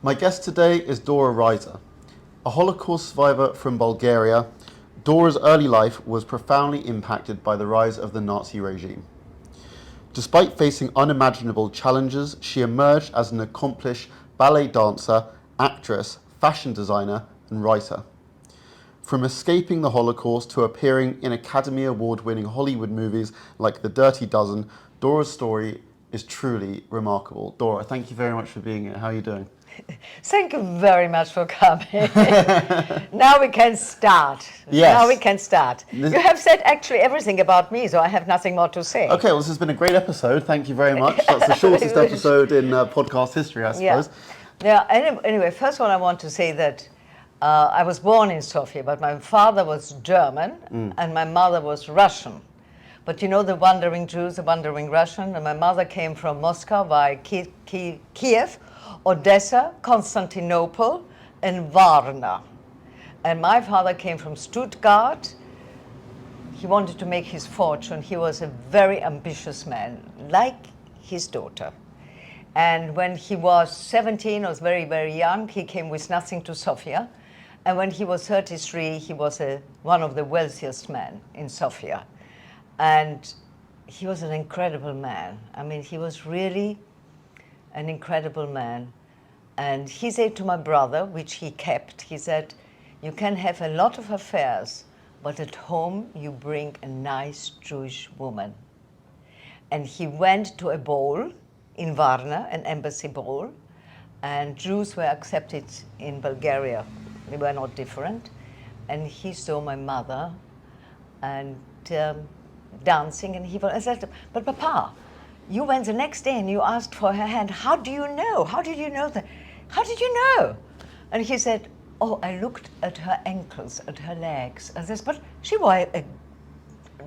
My guest today is Dora Reisser, a Holocaust survivor from Bulgaria. Dora's early life was profoundly impacted by the rise of the Nazi regime. Despite facing unimaginable challenges, she emerged as an accomplished ballet dancer, actress, fashion designer, and writer. From escaping the Holocaust to appearing in Academy Award-winning Hollywood movies like The Dirty Dozen, Dora's story is truly remarkable. Dora, thank you very much for being here. How are you doing? Thank you very much for coming. Now we can start. Yes. Now we can start. You have said actually everything about me, so I have nothing more to say. Okay, well, this has been a great episode. Thank you very much. That's the shortest episode in podcast history, I suppose. Yeah. Anyway, first of all, I want to say that I was born in Sofia, but my father was German and my mother was Russian. But you know the wandering Jews, the wandering Russian, and my mother came from Moscow via Kiev, Odessa, Constantinople, and Varna. And my father came from Stuttgart. He wanted to make his fortune. He was a very ambitious man, like his daughter. And when he was 17, was very, very young, he came with nothing to Sofia. And when he was 33, he was one of the wealthiest men in Sofia. And he was an incredible man. I mean, he was really an incredible man. And he said to my brother, which he kept, he said, you can have a lot of affairs, but at home you bring a nice Jewish woman. And he went to a ball in Varna, an embassy ball, and Jews were accepted in Bulgaria. They were not different. And he saw my mother and dancing, and I said, but Papa, you went the next day and you asked for her hand. How do you know? How did you know that? How did you know? And he said, oh, I looked at her ankles, at her legs. I said, but she wore a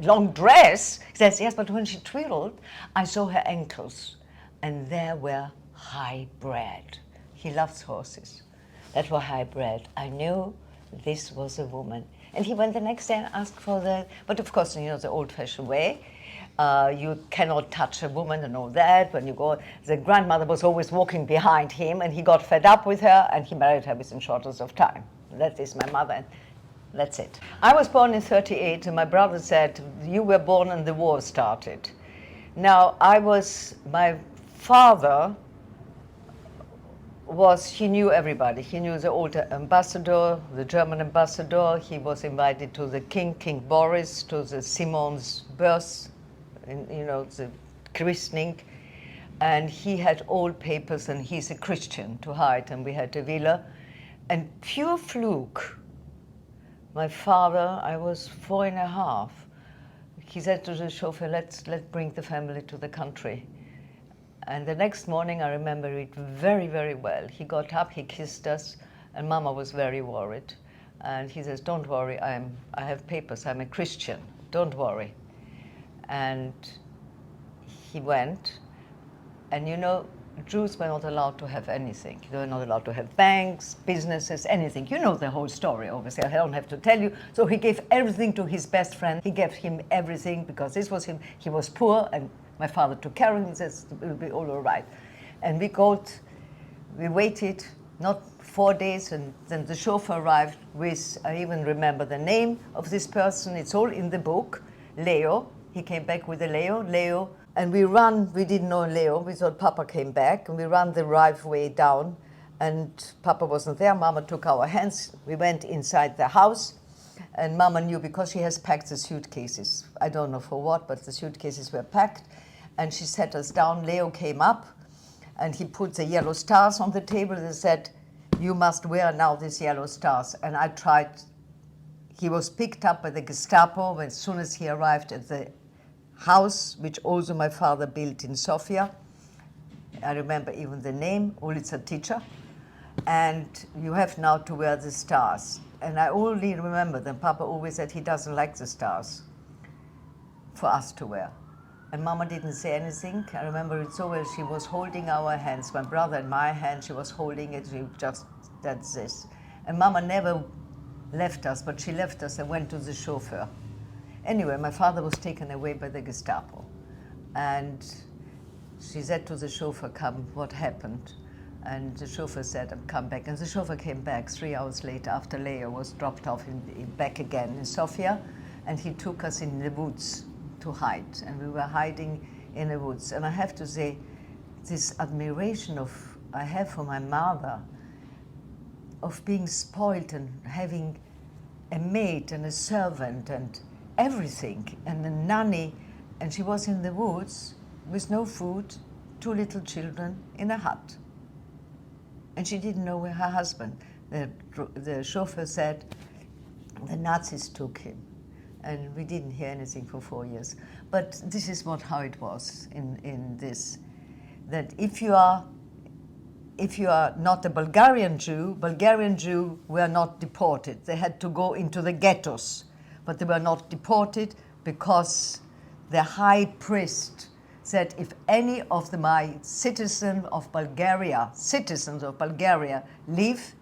long dress. He says, yes, but when she twirled, I saw her ankles. And there were high-bred. He loves horses. That were high-bred. I knew this was a woman. And he went the next day and asked for but of course, you know, the old-fashioned way. You cannot touch a woman and all that. When you go, the grandmother was always walking behind him, and he got fed up with her, and he married her within shortest of time. That is my mother, and that's it. I was born in 1938, and my brother said, you were born and the war started. Now, my father he knew everybody. He knew the old ambassador, the German ambassador. He was invited to the King Boris, to the Simon's birth, the christening. And he had all papers, and he's a Christian to hide, and we had a villa. And pure fluke, my father, I was 4.5, he said to the chauffeur, let's bring the family to the country. And the next morning, I remember it very, very well. He got up, he kissed us, and Mama was very worried. And he says, don't worry, I have papers, I'm a Christian, don't worry. And he went, and you know, Jews were not allowed to have anything. They were not allowed to have banks, businesses, anything. You know the whole story, obviously. I don't have to tell you. So he gave everything to his best friend. He gave him everything because this was him. He was poor, and my father took care of him and says, it will be all right. And we waited not 4 days, and then the chauffeur arrived with, I even remember the name of this person. It's all in the book, Leo. He came back with a Leo. And we didn't know Leo. We thought Papa came back, and we ran the driveway down, and Papa wasn't there. Mama took our hands. We went inside the house, and Mama knew because she has packed the suitcases. I don't know for what, but the suitcases were packed. And she sat us down. Leo came up, and he put the yellow stars on the table and said, you must wear now these yellow stars. And I tried. He was picked up by the Gestapo as soon as he arrived at the house, which also my father built in Sofia. I remember even the name, Ulica Teacher. And you have now to wear the stars. And I only remember that Papa always said he doesn't like the stars for us to wear. And Mama didn't say anything. I remember it so well. She was holding our hands, my brother and my hand. She was holding it. That's this. And Mama never left us, but she left us and went to the chauffeur. Anyway, my father was taken away by the Gestapo. And she said to the chauffeur, come, what happened? And the chauffeur said, "I'll come back." And the chauffeur came back 3 hours later after Leo was dropped off back again in Sofia. And he took us in the woods to hide. And we were hiding in the woods. And I have to say, this admiration I have for my mother, of being spoiled and having a maid and a servant and everything, and a nanny. And she was in the woods with no food, 2 little children in a hut. And she didn't know where her husband. The chauffeur said the Nazis took him. And we didn't hear anything for 4 years. But this is how it was in this, that if you are not a Bulgarian Jew were not deported. They had to go into the ghettos, but they were not deported because the high priest said, if any of my citizens of Bulgaria leave,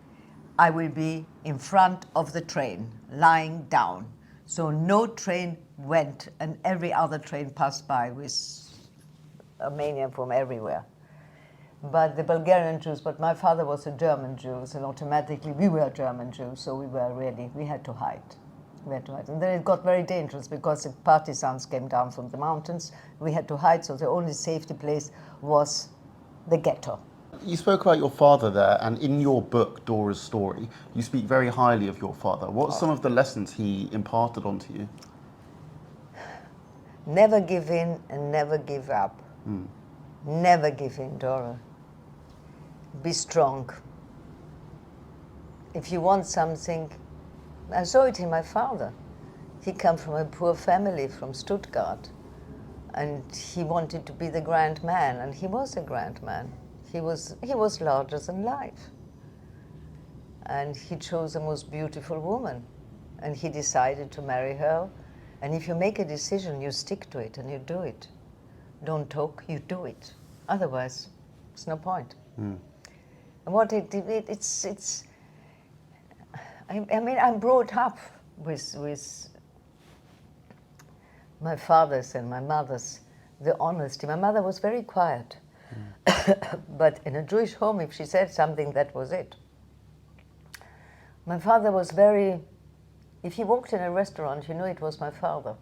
I will be in front of the train, lying down. So no train went, and every other train passed by with Armenians from everywhere. But the Bulgarian Jews, but my father was a German Jew, and automatically we were German Jews, so we had to hide. And then it got very dangerous because the partisans came down from the mountains. We had to hide, so the only safety place was the ghetto. You spoke about your father there, and in your book, Dora's Story, you speak very highly of your father. What are some of the lessons he imparted onto you? Never give in and never give up. Never give in, Dora. Be strong. If you want something, I saw it in my father. He came from a poor family from Stuttgart, and he wanted to be the grand man, and he was a grand man. He was larger than life. And he chose the most beautiful woman, and he decided to marry her. And if you make a decision, you stick to it and you do it. Don't talk, you do it. Otherwise, it's no point. And what I mean, I'm brought up with my father's and my mother's, the honesty. My mother was very quiet. But in a Jewish home, if she said something, that was it. My father was very, if he walked in a restaurant, you knew it was my father.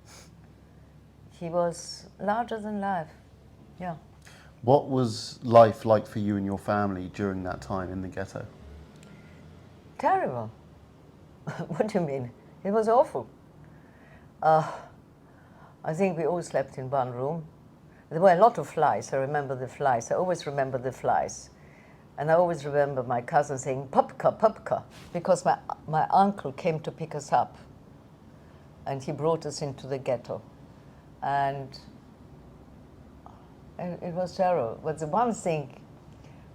He was larger than life, yeah. What was life like for you and your family during that time in the ghetto? Terrible. What do you mean? It was awful. I think we all slept in one room. There were a lot of flies. I remember the flies. I always remember the flies. And I always remember my cousin saying, "Popka, popka," because my uncle came to pick us up. And he brought us into the ghetto. And it was terrible. But the one thing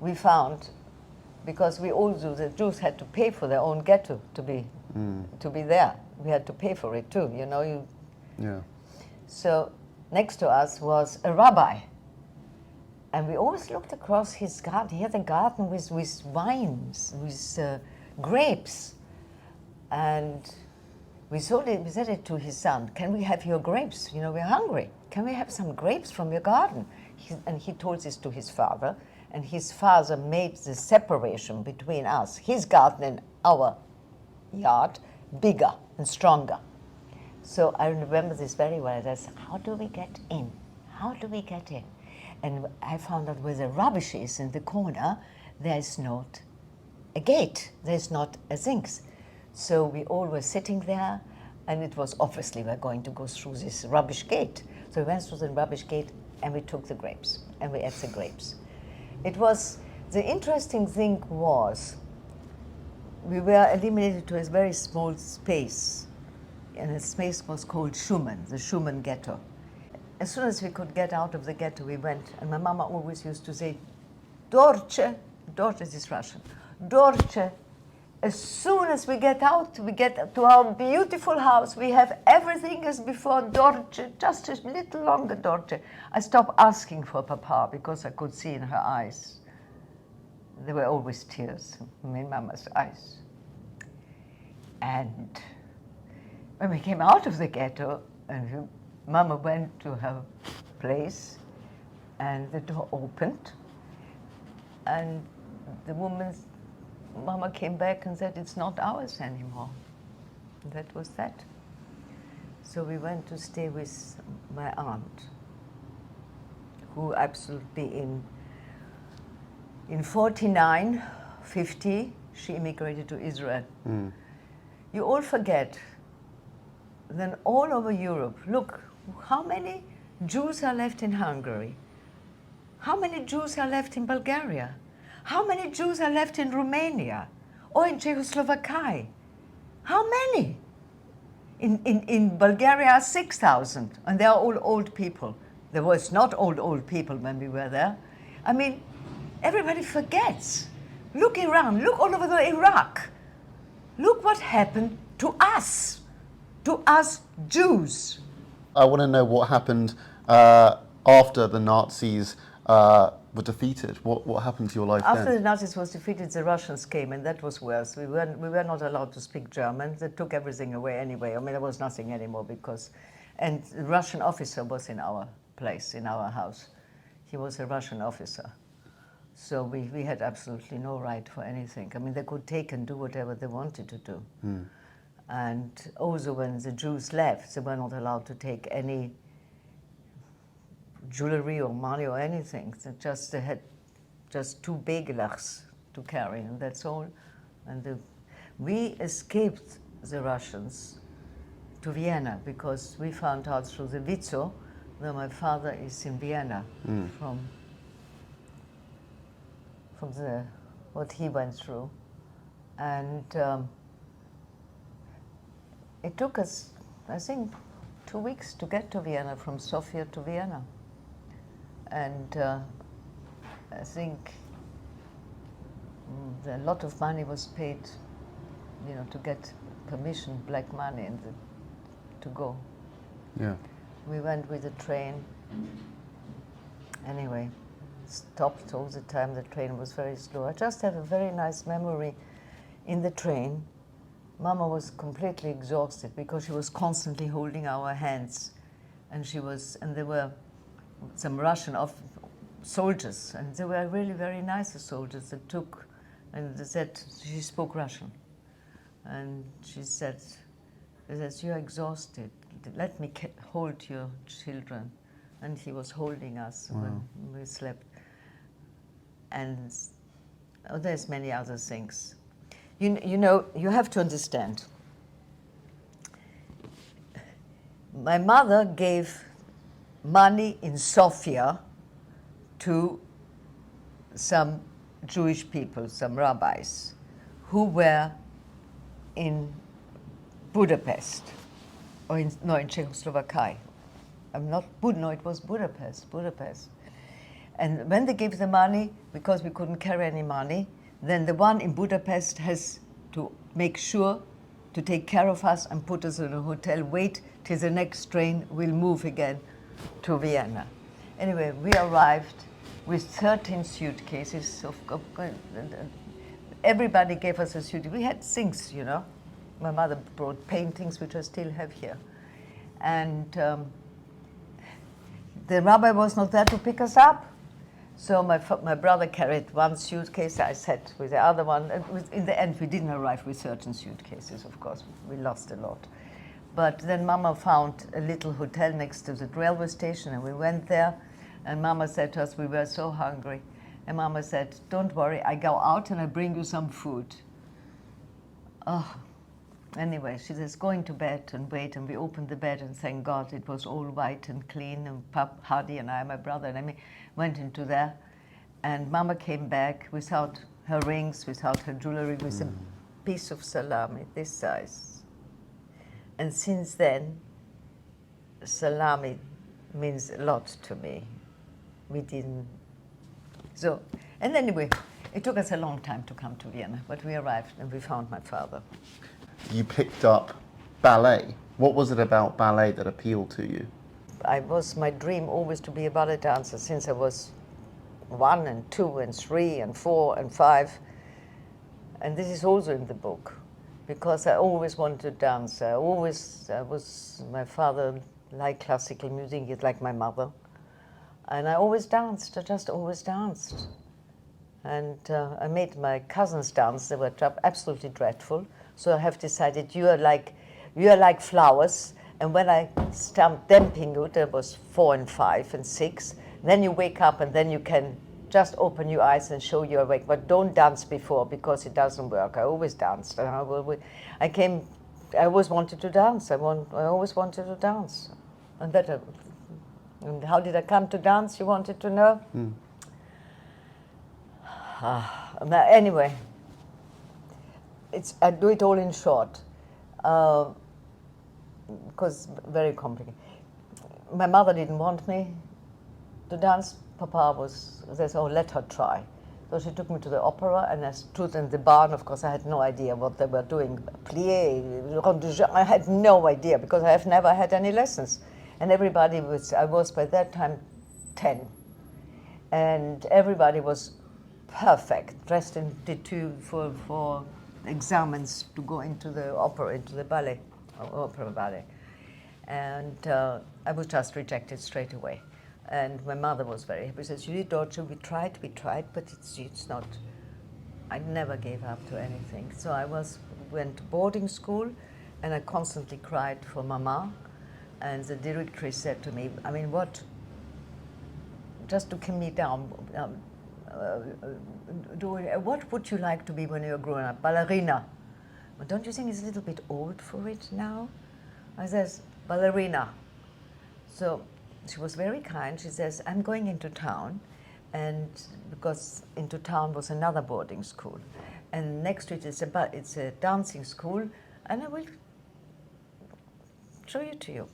we found, because the Jews had to pay for their own ghetto to be there. We had to pay for it too, you know. Yeah. So next to us was a rabbi. And we always looked across his garden. He had a garden with vines, with grapes. And we said it to his son, "Can we have your grapes? You know, we're hungry. Can we have some grapes from your garden?" And he told this to his father. And his father made the separation between us, his garden and our yard, bigger and stronger. So I remember this very well. I said, "How do we get in? How do we get in?" And I found out where the rubbish is in the corner, there's not a gate. There's not a things. So we all were sitting there, and it was obviously we're going to go through this rubbish gate. So we went through the rubbish gate, and we took the grapes, and we ate the grapes. It was, the interesting thing was, we were eliminated to a very small space, and the space was called Schumann, the Schumann ghetto. As soon as we could get out of the ghetto, we went, and my mama always used to say, "Dorche," Dorche is Russian, "Dorche, as soon as we get out, we get to our beautiful house, we have everything as before, Dorche, just a little longer, Dorche." I stopped asking for Papa because I could see in her eyes. There were always tears in my mama's eyes. And when we came out of the ghetto, and Mama went to her place, and the door opened, and the woman's mama came back and said, it's not ours anymore. And that was that. So we went to stay with my aunt, who absolutely in 49, 50, she immigrated to Israel. You all forget, then all over Europe, look, how many Jews are left in Hungary? How many Jews are left in Bulgaria? How many Jews are left in Romania or in Czechoslovakia? How many? In Bulgaria, 6,000, and they are all old people. There was not old people when we were there. I mean, everybody forgets. Look around, look all over Iraq. Look what happened to us Jews. I want to know what happened after the Nazis were defeated. What happened to your life After then? the Nazis was defeated, the Russians came, and that was worse. We were not allowed to speak German. They took everything away anyway. I mean, there was nothing anymore and the Russian officer was in our place, in our house. He was a Russian officer. So we had absolutely no right for anything. I mean, they could take and do whatever they wanted to do. And also when the Jews left, they were not allowed to take any jewelry or money or anything. They had just 2 begelachs to carry, and that's all. And we escaped the Russians to Vienna because we found out through the Witzo that my father is in Vienna from what he went through. And it took us, I think, 2 weeks to get to Vienna, from Sofia to Vienna. And I think a lot of money was paid, to get permission, black money, to go. Yeah. We went with the train. Anyway, stopped all the time. The train was very slow. I just have a very nice memory in the train. Mama was completely exhausted because she was constantly holding our hands, and there were some Russian soldiers, and they were really very nice soldiers that took, and they said, she spoke Russian, and she said, you're exhausted, let me hold your children. And he was holding us when we slept. And there's many other things. You have to understand. My mother gave money in Sofia to some Jewish people, some rabbis, who were in Budapest, or in Czechoslovakia. It was Budapest. And when they gave the money, because we couldn't carry any money, then the one in Budapest has to make sure to take care of us and put us in a hotel, wait till the next train will move again to Vienna. Anyway, we arrived with 13 suitcases. Everybody gave us a suitcase. We had things, My mother brought paintings, which I still have here. And the rabbi was not there to pick us up. So my brother carried one suitcase, I sat with the other one. In the end, we didn't arrive with 13 suitcases, of course. We lost a lot. But then Mama found a little hotel next to the railway station, and we went there. And Mama said to us, we were so hungry. And Mama said, don't worry, I go out and I bring you some food. Oh. Anyway, she says, going to bed and wait, and we opened the bed, and thank God it was all white and clean, and Hadi and I, my brother and I, went into there, and Mama came back without her rings, without her jewelry, with a piece of salami this size. And since then, salami means a lot to me. And anyway, it took us a long time to come to Vienna, but we arrived and we found my father. You picked up ballet. What was it about ballet that appealed to you? My dream always to be a ballet dancer since I was 1 and 2 and 3 and 4 and 5. And this is also in the book, because I always wanted to dance. My father liked classical music, like my mother. And I always danced, I just always danced. And I made my cousins dance. They were absolutely dreadful. So I have decided you are like flowers. And when I start damping you, there was 4 and 5 and 6. Then you wake up and then you can just open your eyes and show you're awake. But don't dance before because it doesn't work. I always danced. I always wanted to dance. I always wanted to dance. And and how did I come to dance, you wanted to know? Anyway, I do it all in short, because very complicated. My mother didn't want me to dance. Papa says, oh, let her try. So she took me to the opera, and I stood in the bar, and of course I had no idea what they were doing. Plié, I had no idea, because I have never had any lessons. And I was by that time 10. And everybody was perfect, dressed in tutu for examens to go into the opera, into the ballet, opera ballet. And I was just rejected straight away. And my mother was very happy. She says, you daughter, we tried, but it's not. I never gave up to anything. So went to boarding school, and I constantly cried for Mama. And the directress said to me, I mean, what? Just to calm me down, what would you like to be when you're growing up? Ballerina. Well, don't you think it's a little bit old for it now? I says, ballerina. So she was very kind. She says, I'm going into town, and because into town was another boarding school, and next to it is it's a dancing school, and I will show it to you.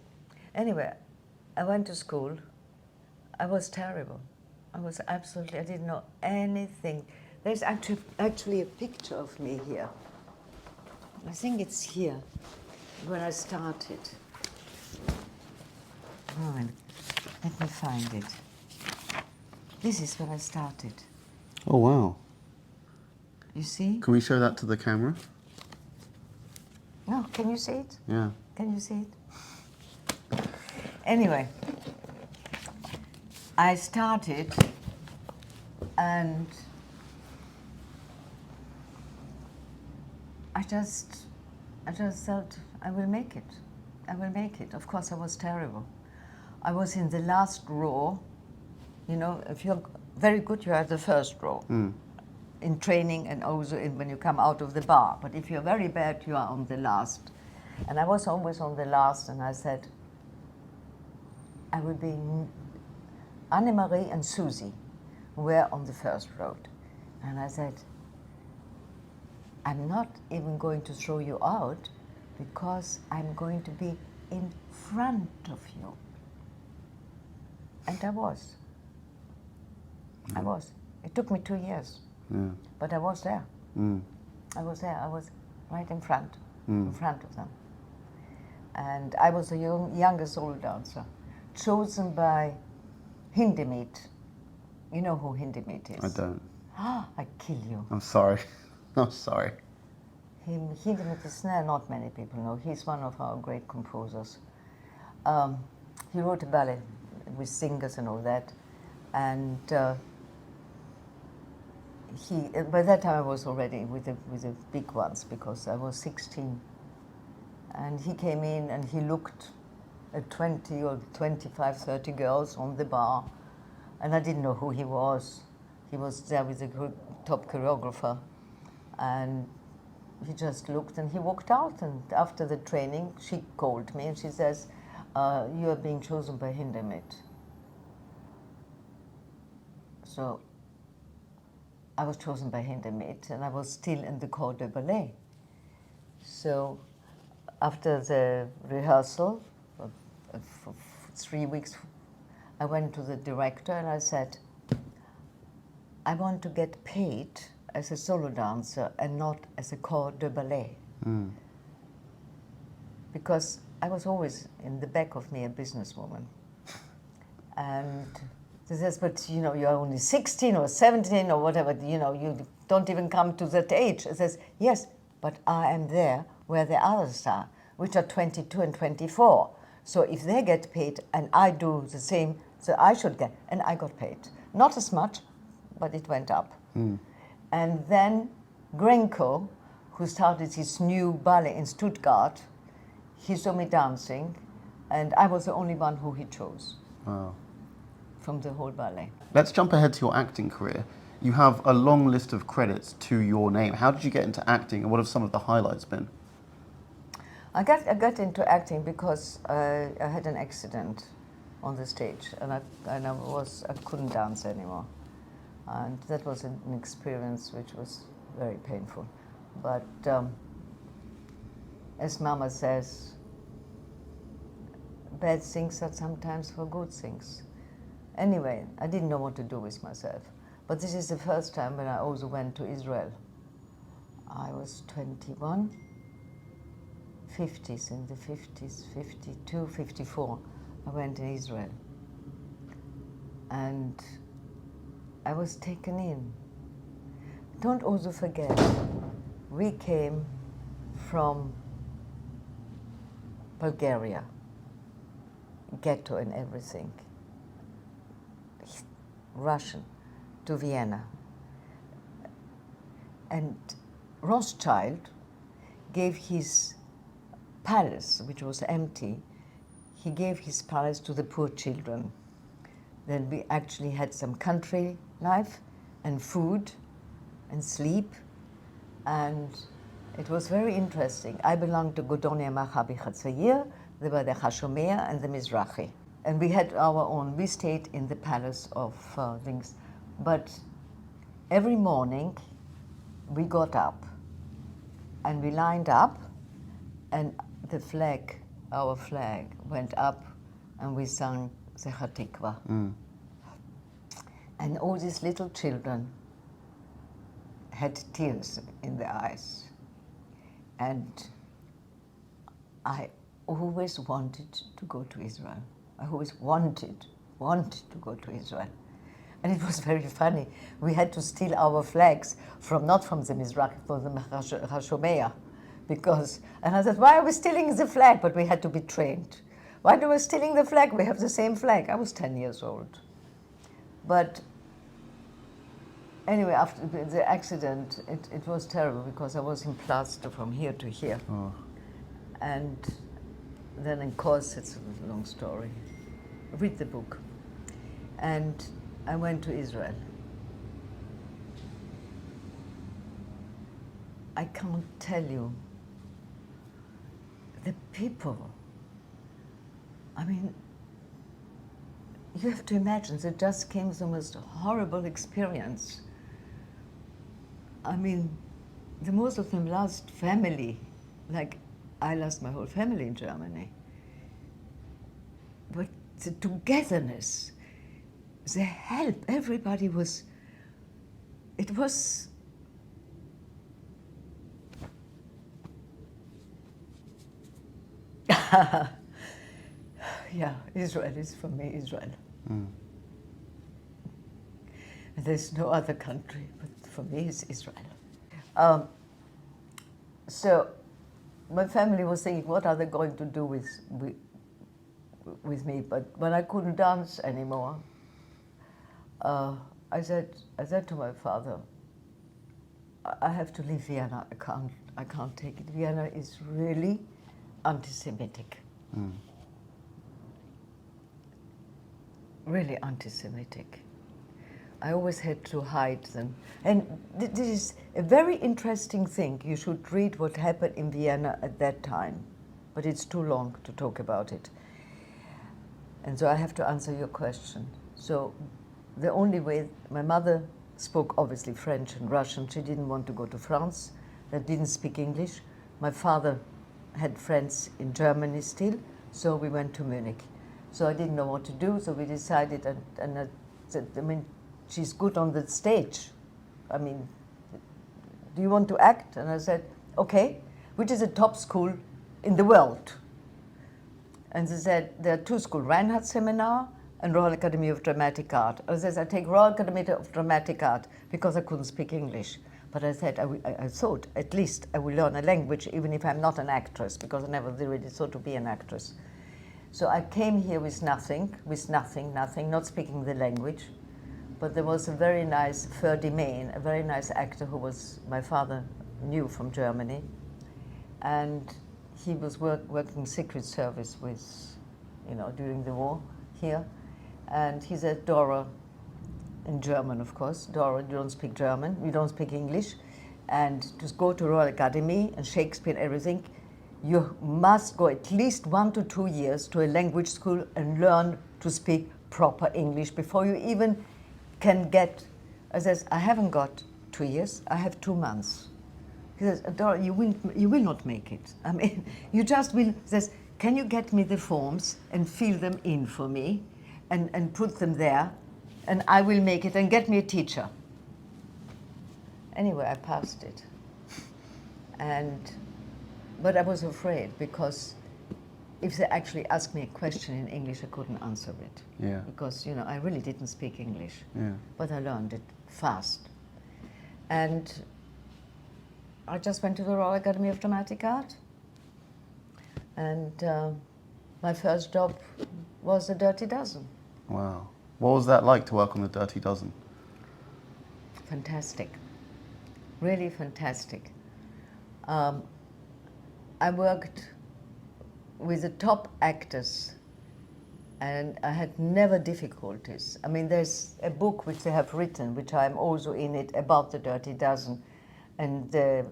Anyway, I went to school. I was terrible. I didn't know anything. There's actually a picture of me here. I think it's here, when I started. Oh, let me find it. This is when I started. Oh, wow. You see? Can we show that to the camera? No, can you see it? Yeah. Can you see it? Anyway, I started, and I just thought, I will make it. I will make it. Of course, I was terrible. I was in the last row. You know, if you're very good, you're at the first row in training, and also when you come out of the bar. But if you're very bad, you are on the last. And I was always on the last, and I said, I will be Annemarie and Susie, who were on the first row. And I said, I'm not even going to throw you out, because I'm going to be in front of you. And I was. I was. It took me 2 years, but I was there. I was there. I was right in front of them. And I was the youngest solo dancer, chosen by Hindemith. You know who Hindemith is? I don't. I kill you. I'm sorry. I'm sorry. Hindemith is not many people know. He's one of our great composers. He wrote a ballet with singers and all that. And by that time I was already with the big ones, because I was 16. And he came in and he looked at 20 or 25, 30 girls on the bar. And I didn't know who he was. He was there with the top choreographer. And he just looked and he walked out. And after the training, she called me and she says, you are being chosen by Hindemith. So I was chosen by Hindemith, and I was still in the corps de ballet. So after the rehearsal, for 3 weeks, I went to the director and I said, I want to get paid as a solo dancer and not as a corps de ballet. Because I was always in the back of me a businesswoman. And he says, but you know, you're only 16 or 17 or whatever, you know, you don't even come to that age. He says, yes, but I am there where the others are, which are 22 and 24. So if they get paid and I do the same, so I should get, and I got paid. Not as much, but it went up. And then Grenko, who started his new ballet in Stuttgart, he saw me dancing, and I was the only one who he chose from the whole ballet. Let's jump ahead to your acting career. You have a long list of credits to your name. How did you get into acting, and what have some of the highlights been? I got into acting because I had an accident on the stage, and I couldn't dance anymore, and that was an experience which was very painful. But as Mama says, bad things are sometimes for good things. Anyway, I didn't know what to do with myself. But this is the first time when I also went to Israel. I was 21, 50s, in the 50s, 52, 54, I went to Israel. And I was taken in. Don't also forget, we came from Bulgaria, ghetto and everything, Russian, to Vienna. And Rothschild gave his palace, which was empty, he gave his palace to the poor children. Then we actually had some country life and food and sleep, and it was very interesting. I belonged to Godonia Maccabi Chatzayir, they were the Hashomea and the Mizrahi. And we had our own, we stayed in the palace of things. But every morning we got up and we lined up, and the flag, our flag, went up, and we sang Zecher Tikva. And all these little children had tears in their eyes. And I always wanted to go to Israel. I always wanted to go to Israel. And it was very funny. We had to steal our flags not from the Mizrahi, from the Hashomea. And I said, why are we stealing the flag? But we had to be trained. Why are we stealing the flag? We have the same flag. I was 10 years old. But anyway, after the accident, it was terrible because I was in plaster from here to here. Oh. And then, of course, it's a long story. Read the book. And I went to Israel. I can't tell you, the people, I mean, you have to imagine, there just came the most horrible experience. I mean, the most of them lost family, like I lost my whole family in Germany. But the togetherness, the help, everybody was, it was, yeah, Israel is for me Israel. And there's no other country, but for me it's Israel. So my family was thinking, what are they going to do with me? But when I couldn't dance anymore, I said to my father, I have to leave Vienna. I can't take it. Vienna is really anti-Semitic. Really anti-Semitic. I always had to hide them. And this is a very interesting thing. You should read what happened in Vienna at that time, but it's too long to talk about it. And so I have to answer your question. So the only way, my mother spoke obviously French and Russian. She didn't want to go to France. They didn't speak English. My father had friends in Germany still, so we went to Munich. So I didn't know what to do, so we decided, and I said, I mean, she's good on the stage. I mean, do you want to act? And I said, okay, which is a top school in the world? And they said, there are two schools, Reinhardt Seminar and Royal Academy of Dramatic Art. I said, I take Royal Academy of Dramatic Art because I couldn't speak English. But I said, I thought, at least I will learn a language, even if I'm not an actress, because I never really thought to be an actress. So I came here with nothing, not speaking the language. But there was a very nice Ferdinand, a very nice actor who was my father knew from Germany, and he was working Secret Service with, during the war here, and he said, Dora, in German of course, Dora, you don't speak German, you don't speak English, and to go to Royal Academy and Shakespeare and everything, you must go at least 1 to 2 years to a language school and learn to speak proper English before you even can get. I says, I haven't got 2 years, I have 2 months. He says, Dora, you will not make it. I mean, you just will. He says, can you get me the forms and fill them in for me and put them there, and I will make it, and get me a teacher. Anyway, I passed it. But I was afraid, because if they actually asked me a question in English, I couldn't answer it. Yeah. Because, I really didn't speak English. Yeah. But I learned it fast. And I just went to the Royal Academy of Dramatic Art. And my first job was the Dirty Dozen. Wow. What was that like to work on the Dirty Dozen? Fantastic. Really fantastic. I worked with the top actors, and I had never difficulties. I mean, there's a book which they have written, which I'm also in it, about the Dirty Dozen, and the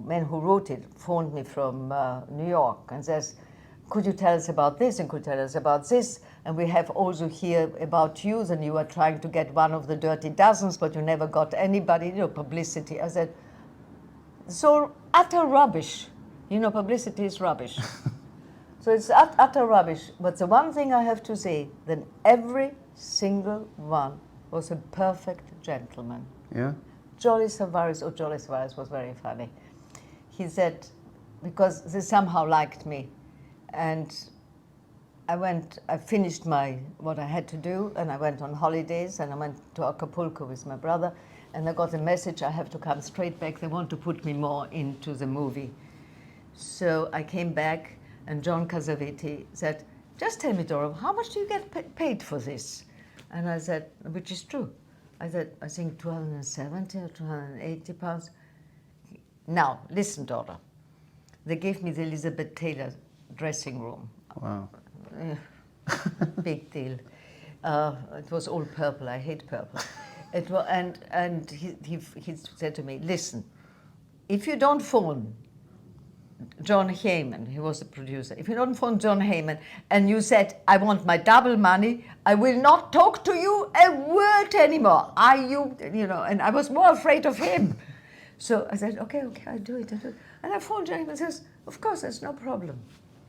man who wrote it phoned me from New York and says, could you tell us about this, and could you tell us about this? And we have also here about you, and you are trying to get one of the Dirty Dozens, but you never got anybody, publicity. I said, so utter rubbish. Publicity is rubbish. So it's utter rubbish. But the one thing I have to say, that every single one was a perfect gentleman. Yeah? Jolly Savaris was very funny. He said, because they somehow liked me, and I finished what I had to do, and I went on holidays, and I went to Acapulco with my brother, and I got a message, I have to come straight back, they want to put me more into the movie. So I came back, and John Cassavetes said, just tell me, Dora, how much do you get paid for this? And I said, which is true. I said, I think 270 or 280 pounds. Now, listen, Dora. They gave me the Elizabeth Taylor dressing room. Wow. Big deal. It was all purple. I hate purple. And he said to me, listen, if you don't phone John Heyman, he was the producer, if you don't phone John Heyman and you said, I want my double money, I will not talk to you a word anymore. And I was more afraid of him. So I said, okay, I'll do it. And I phoned John Heyman and says, of course, there's no problem.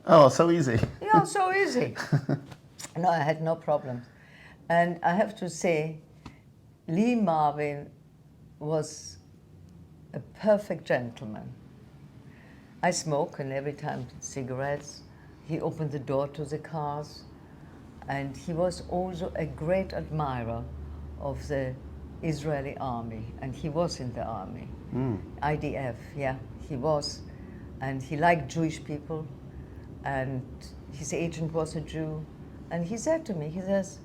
Oh, so easy. Yeah, so easy. No, I had no problems. And I have to say, Lee Marvin was a perfect gentleman. I smoke, and every time cigarettes. He opened the door to the cars. And he was also a great admirer of the Israeli army. And he was in the army. IDF, yeah, he was. And he liked Jewish people. And his agent was a Jew. And he said to me, he says,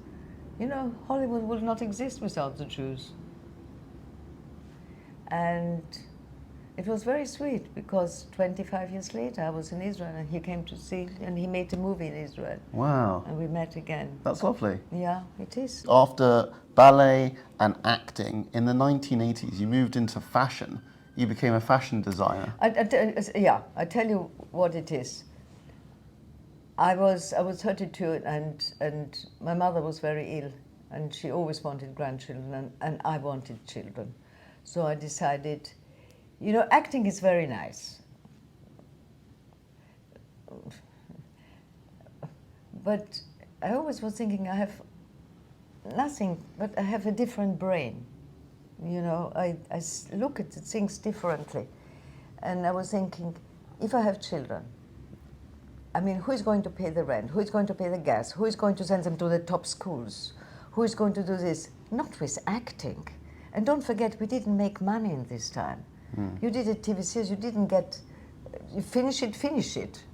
Hollywood will not exist without the Jews. And it was very sweet, because 25 years later I was in Israel, and he came to see, and he made a movie in Israel. Wow. And we met again. That's lovely. Yeah, it is. After ballet and acting, in the 1980s, you moved into fashion. You became a fashion designer. I tell you what it is. I was 32, and my mother was very ill, and she always wanted grandchildren, and I wanted children. So I decided, acting is very nice. But I always was thinking, I have nothing, but I have a different brain. I look at things differently. And I was thinking, if I have children, who is going to pay the rent? Who is going to pay the gas? Who is going to send them to the top schools? Who is going to do this? Not with acting. And don't forget, we didn't make money in this time. You did a TV series, you didn't get, you finish it,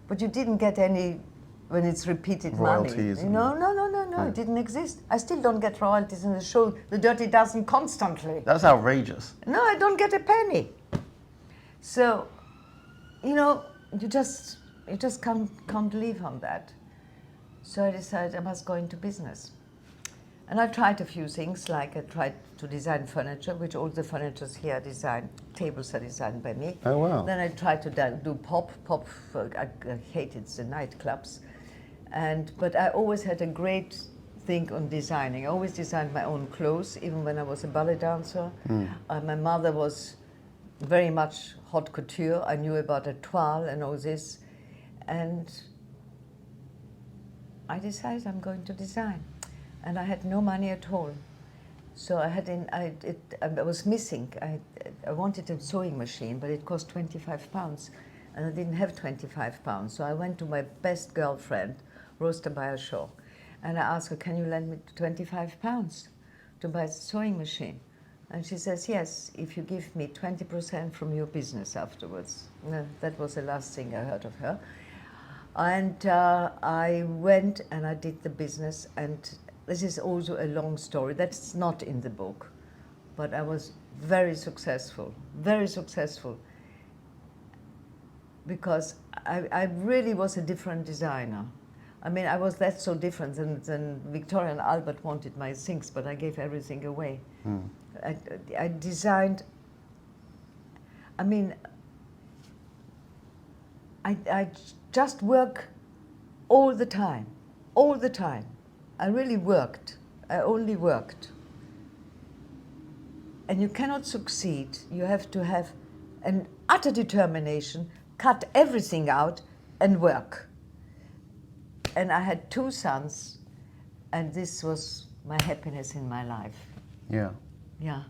but you didn't get any when it's repeated Royalties money. No, it didn't exist. I still don't get royalties in the show The Dirty Dozen constantly. That's outrageous. No, I don't get a penny. So, you know, you just can't live on that. So I decided I must go into business. And I tried a few things, like I tried to design furniture, which all the furnitures here are designed, tables are designed by me. Oh, wow. Then I tried to do pop, I hated the nightclubs. But I always had a great thing on designing. I always designed my own clothes, even when I was a ballet dancer. My mother was very much haute couture. I knew about a toile and all this. And I decided I'm going to design. And I had no money at all. So I was missing. I wanted a sewing machine, but it cost £25. And I didn't have £25. So I went to my best girlfriend, Rosta Bayershaw, and I asked her, can you lend me £25 to buy a sewing machine? And she says, yes, if you give me 20% from your business afterwards. No, that was the last thing I heard of her. And I went and I did the business, and this is also a long story. That's not in the book. But I was very successful, because I really was a different designer. I mean, I was that so different than Victoria and Albert wanted my things, but I gave everything away. I designed, I mean, I just work all the time. I really worked. I only worked. And you cannot succeed. You have to have an utter determination, cut everything out, and work. And I had 2 sons, and this was my happiness in my life. Yeah. Yeah.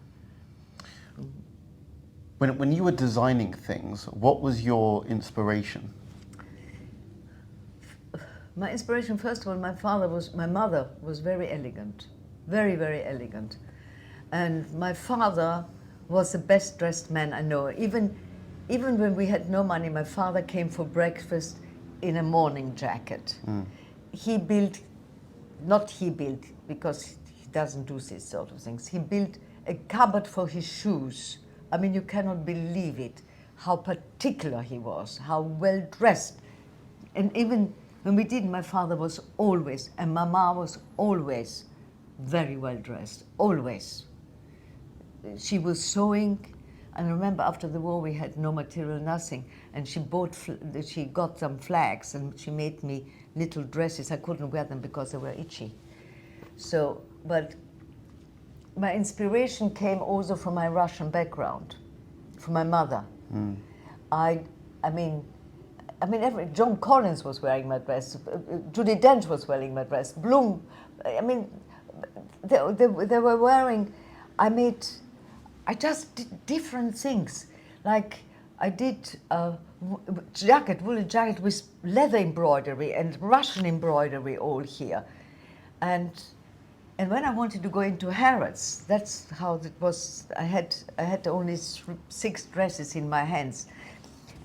When you were designing things, what was your inspiration? My inspiration, first of all, my mother was very elegant, very, very elegant. And my father was the best dressed man I know. Even when we had no money, my father came for breakfast in a morning jacket. He built, because he doesn't do these sort of things, he built a cupboard for his shoes. I mean, you cannot believe it, how particular he was, how well dressed. And even when we did, my father was always, and Mama was always very well dressed, always. She was sewing, and I remember after the war we had no material, nothing, and she got some flags and she made me little dresses. I couldn't wear them because they were itchy. So, but my inspiration came also from my Russian background, from my mother. I mean, John Collins was wearing my dress, Judi Dench was wearing my dress, Bloom, I mean, they were wearing, I just did different things. Like I did a woolen jacket with leather embroidery and Russian embroidery all here. And when I wanted to go into Harrods, that's how it was. I had only 6 dresses in my hands.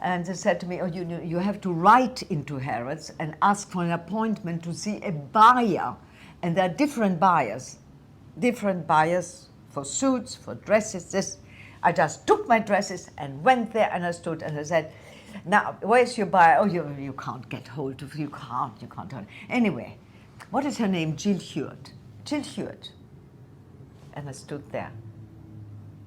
And they said to me, oh, you have to write into Harrods and ask for an appointment to see a buyer. And there are different buyers for suits, for dresses, I just took my dresses and went there and I stood and I said, now, where's your buyer? Oh, you can't get hold of, you can't. Anyway, what is her name? Jill Hewitt. And I stood there.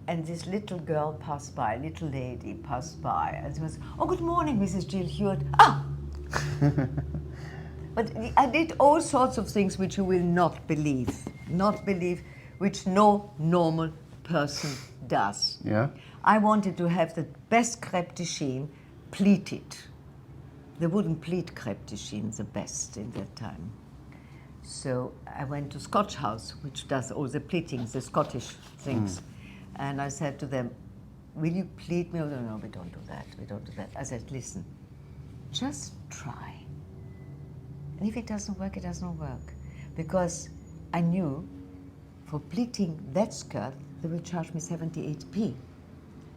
And this little girl passed by, little lady passed by, and she was, oh, good morning, Mrs. Jill Hewitt. Ah! But I did all sorts of things which you will not believe, which no normal person does. Yeah. I wanted to have the best crêpe de chine pleated. They wouldn't pleat crêpe de chine the best in that time. So I went to Scotch House, which does all the pleatings, the Scottish things. And I said to them, will you pleat me? Oh, no, we don't do that. I said, listen, just try. And if it doesn't work, it doesn't work. Because I knew for pleating that skirt, they will charge me 78p.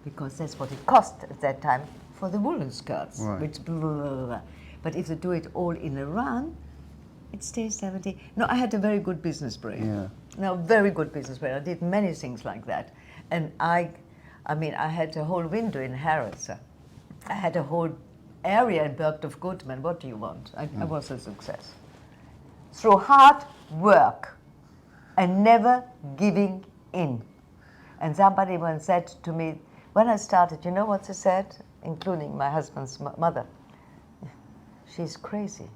Because that's what it cost at that time for the woolen skirts. Right. Which blah, blah, blah, blah. But if they do it all in a run, it stays 70. No, I had a very good business brain. Yeah. No, very good business brain. I did many things like that. And I mean, I had a whole window in Harrods. I had a whole area in Bergdorf Goodman. What do you want? I was a success. Through hard work and never giving in. And somebody once said to me, when I started, you know what they said? Including my husband's mother. She's crazy.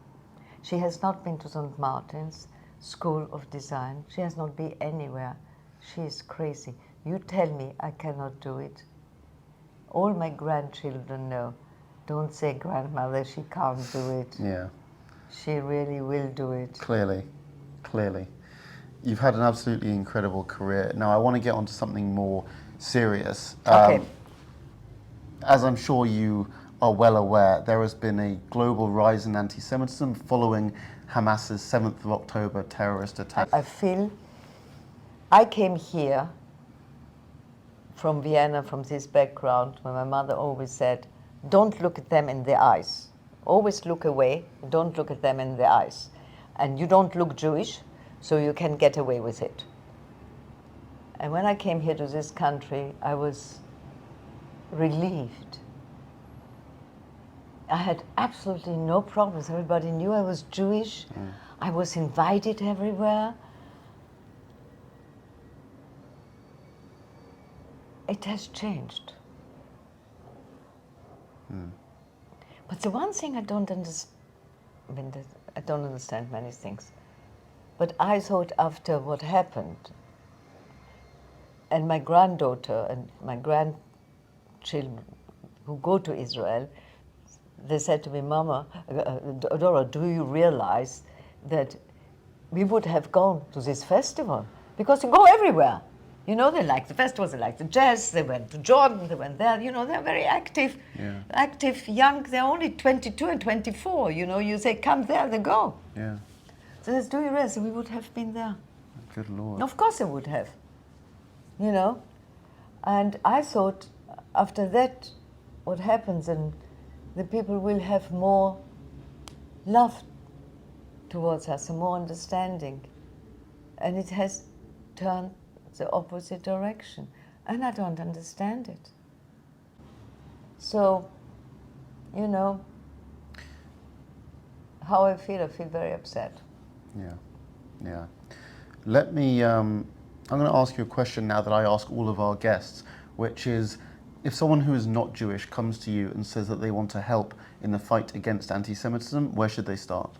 She has not been to St. Martin's School of Design. She has not been anywhere. She is crazy. You tell me I cannot do it. All my grandchildren know. Don't say grandmother, she can't do it. Yeah. She really will do it. Clearly. You've had an absolutely incredible career. Now I want to get onto something more serious. Okay. As I'm sure you are well aware, there has been a global rise in anti-Semitism following Hamas's 7th of October terrorist attack. I feel I came here from Vienna, from this background, where my mother always said, don't look at them in the eyes. Always look away, don't look at them in the eyes. And you don't look Jewish, so you can get away with it. And when I came here to this country, I was relieved. I had absolutely no problems. Everybody knew I was Jewish. I was invited everywhere. It has changed. But the one thing I don't understand, I don't understand many things, but I thought after what happened, and my granddaughter and my grandchildren who go to Israel, they said to me, Mama, Dora, do you realize that we would have gone to this festival? Because you go everywhere. You know, they like the festivals, they like the jazz, they went to Jordan, they went there, you know, they're very active, active, young, they're only 22 and 24, you know, you say, come there, they go. Yeah. So let's do you realize we would have been there? Good Lord. Of course I would have, you know. And I thought, after that, what happens, and the people will have more love towards us, and more understanding. And it has turned the opposite direction, and I don't understand it. So, you know, how I feel very upset. Yeah. Let me, I'm going to ask you a question now that I ask all of our guests, which is, if someone who is not Jewish comes to you and says that they want to help in the fight against anti-Semitism, where should they start?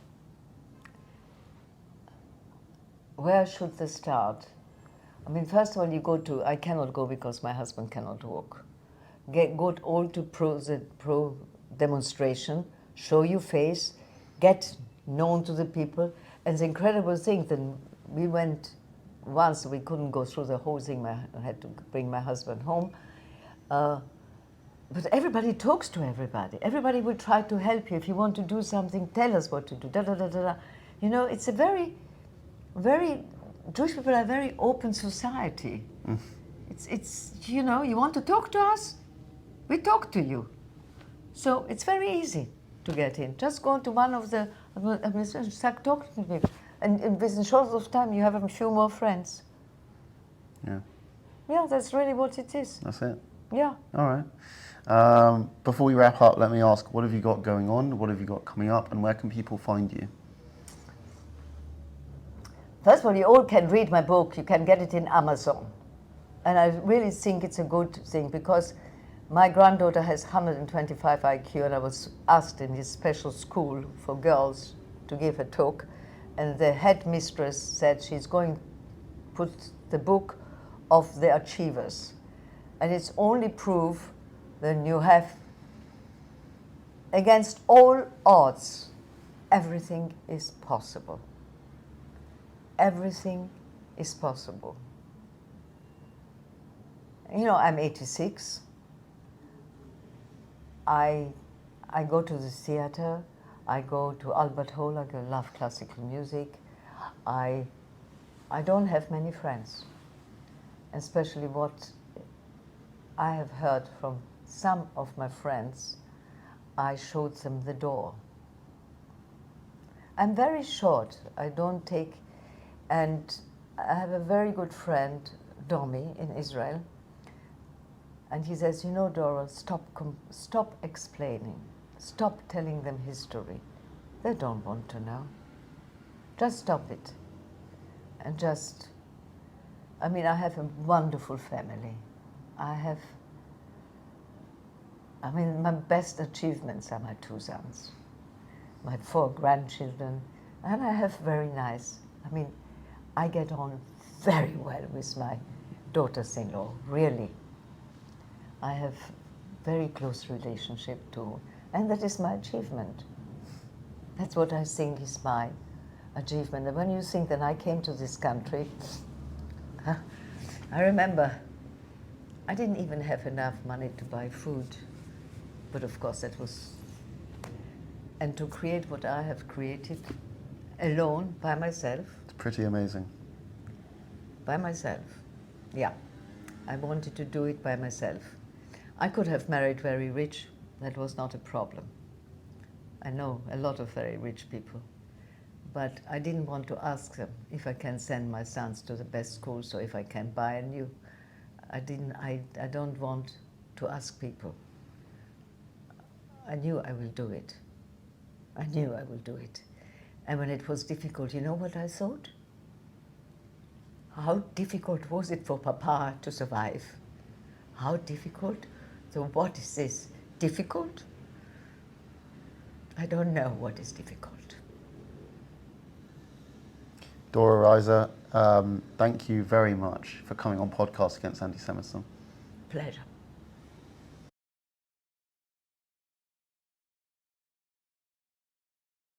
Where should they start? I mean, first of all, you go to, I cannot go because my husband cannot walk. Go all to pro demonstration, show your face, get known to the people. And the incredible thing, that we went once, we couldn't go through the whole thing, I had to bring my husband home. But everybody talks to everybody. Everybody will try to help you. If you want to do something, tell us what to do, da-da-da-da-da. You know, it's a very, Jewish people are a very open society. It's you know, you want to talk to us? We talk to you. So it's very easy to get in. Just go to one of the administration, start talking to people. And within short of time, you have a few more friends. Yeah, that's really what it is. That's it? Yeah. All right. Before we wrap up, let me ask, what have you got going on? What have you got coming up? And where can people find you? First of all, you all can read my book. You can get it in Amazon. And I really think it's a good thing, because my granddaughter has 125 IQ, and I was asked in this special school for girls to give a talk. And the headmistress said she's going to put the book of the achievers. And it's only proof that you have, against all odds, everything is possible. Everything is possible. You know, I'm 86. I go to the theater. I go to Albert Hall. I love classical music. I don't have many friends, especially what I have heard from some of my friends. I showed them the door. I'm very short. I don't take, and I have a very good friend, Domi, in Israel, and he says, you know, Dora, stop explaining. Stop telling them history. They don't want to know. Just stop it. And just, I mean, I have a wonderful family. I mean, my best achievements are my 2 sons, my 4 grandchildren, and I have very nice, I mean, I get on very well with my daughters-in-law, really. I have very close relationship too, and that is my achievement. That's what I think is my achievement. And when you think that I came to this country, I remember I didn't even have enough money to buy food, but of course that was, and to create what I have created alone, by myself. It's pretty amazing. By myself, yeah. I wanted to do it by myself. I could have married very rich, that was not a problem. I know a lot of very rich people, but I didn't want to ask them if I can send my sons to the best schools or if I can buy a new. I don't want to ask people. I knew I will do it. I knew I will do it. And when it was difficult, you know what I thought? How difficult was it for Papa to survive? How difficult? So what is this? Difficult? I don't know what is difficult. Dora Reisser, thank you very much for coming on podcast Against Antisemitism. Pleasure.